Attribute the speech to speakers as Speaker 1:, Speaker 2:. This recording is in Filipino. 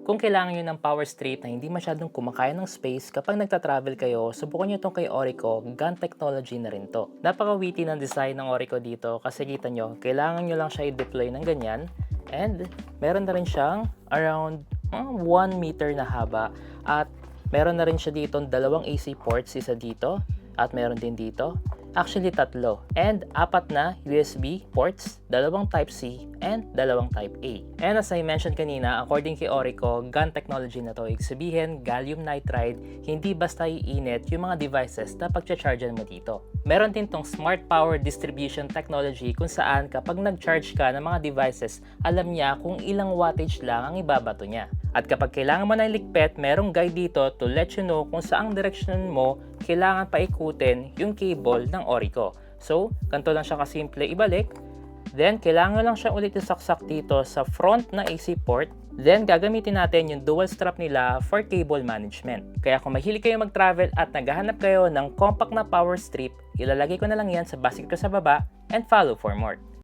Speaker 1: Kung kailangan nyo ng power strip na hindi masyadong kumakain ng space kapag nagta-travel kayo, subukan nyo itong kay Orico, GAN technology na rin to. Napaka-witty ng design ng Orico dito kasi kita nyo, kailangan nyo lang siya i-deploy ng ganyan. And meron na rin siyang around 1 meter na haba at meron na rin siya dito dalawang AC ports, isa dito at meron din dito. Actually, tatlo. And apat na USB ports, dalawang Type-C, and dalawang Type-A. And as I mentioned kanina, according kay Orico, GAN technology na to. Ibig sabihin, gallium nitride, hindi basta iinit yung mga devices na pagcha-chargean mo dito. Meron din tong smart power distribution technology kung saan kapag nag-charge ka ng mga devices, alam niya kung ilang wattage lang ang ibabato niya. At kapag kailangan mo na iligpit, merong guide dito to let you know kung saang direction mo kailangan paikutin yung cable ng Orico. So, ganito lang siya kasimple ibalik. Then, kailangan lang siya ulit isaksak dito sa front na AC port. Then, gagamitin natin yung dual strap nila for cable management. Kaya kung mahilig kayo mag-travel at naghahanap kayo ng compact na power strip, ilalagay ko na lang yan sa basket ko sa baba and follow for more.